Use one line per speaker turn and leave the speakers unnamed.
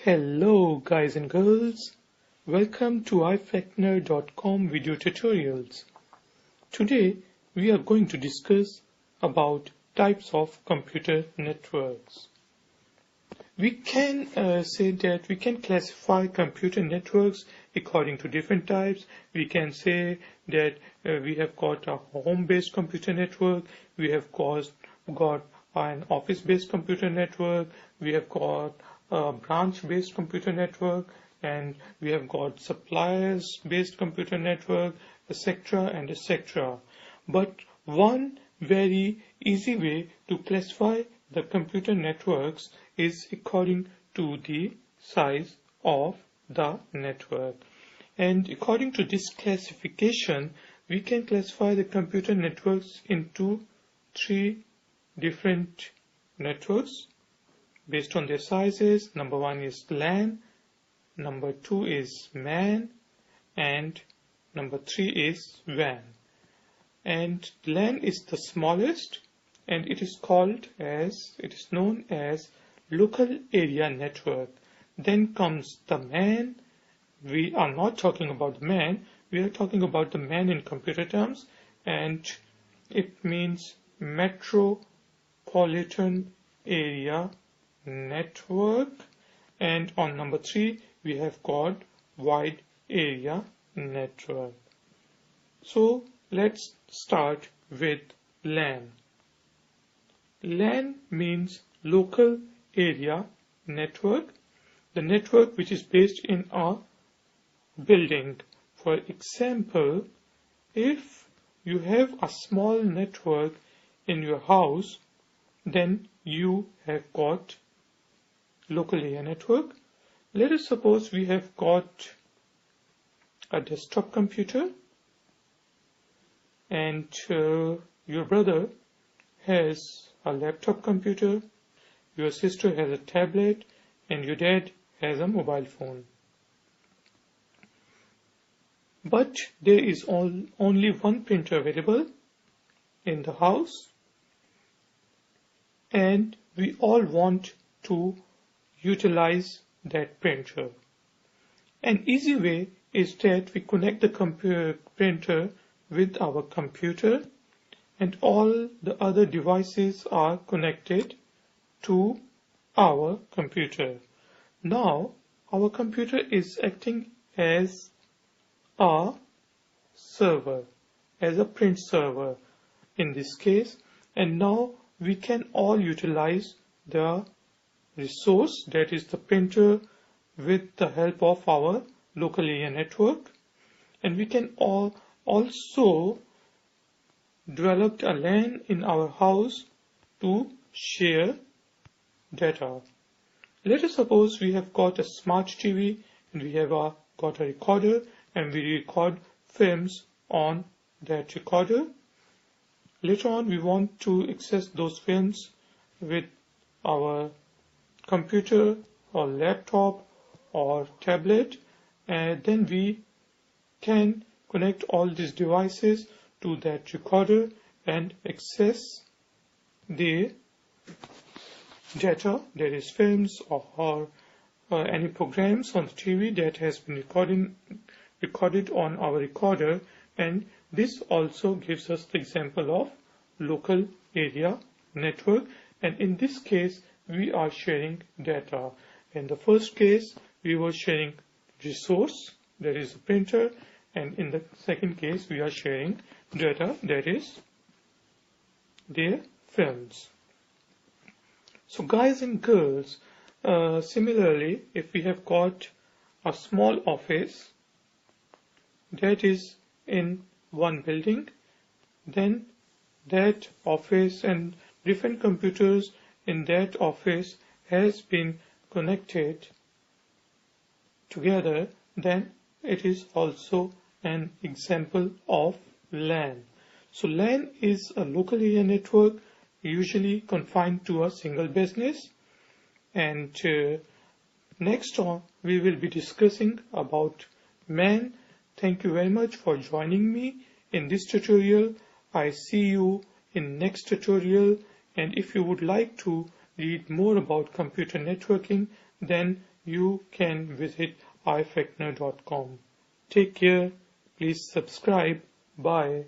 Hello guys and girls, welcome to ifactner.com video tutorials. Today we are going to discuss about types of computer networks. We can say that we can classify computer networks according to different types. We can say that we have got a home-based computer network, we have got an office-based computer network, we have got a branch-based computer network, and we have got suppliers-based computer network, etc. and etc. But one very easy way to classify the computer networks is according to the size of the network. And according to this classification, we can classify the computer networks into three different networks based on their sizes. Number one is LAN, number two is MAN, and number three is WAN. And LAN is the smallest, and it is known as Local Area Network. Then comes the MAN. We are not talking about the MAN, we are talking about the MAN in computer terms, and it means Metropolitan Area Network. And on number three we have got Wide Area Network. So let's start with LAN. LAN means Local Area Network, the network which is based in a building. For example, if you have a small network in your house, then you have got local area network. Let us suppose we have got a desktop computer, and your brother has a laptop computer, your sister has a tablet, and your dad has a mobile phone. But there is only one printer available in the house, and we all want to utilize that printer. An easy way is that we connect the printer with our computer, and all the other devices are connected to our computer. Now our computer is acting as a server, as a print server in this case, and now we can all utilize the resource, that is the printer, with the help of our local area network. And we can also develop a LAN in our house to share data. Let us suppose we have got a smart TV, and we have got a recorder, and we record films on that recorder. Later on we want to access those films with our computer or laptop or tablet, and then we can connect all these devices to that recorder and access the data, that is films or any programs on the TV that has been recorded on our recorder. And this also gives us the example of local area network, and in this case we are sharing data. In the first case we were sharing resource, that is the printer, and in the second case we are sharing data, that is their films. So guys and girls, similarly, if we have got a small office that is in one building, then that office and different computers in that office has been connected together, then it is also an example of LAN. So LAN is a local area network usually confined to a single business. And next on we will be discussing about MAN. Thank you very much for joining me in this tutorial. I see you in next tutorial, and if you would like to read more about computer networking, then you can visit ifecner.com. Take care. Please subscribe. Bye.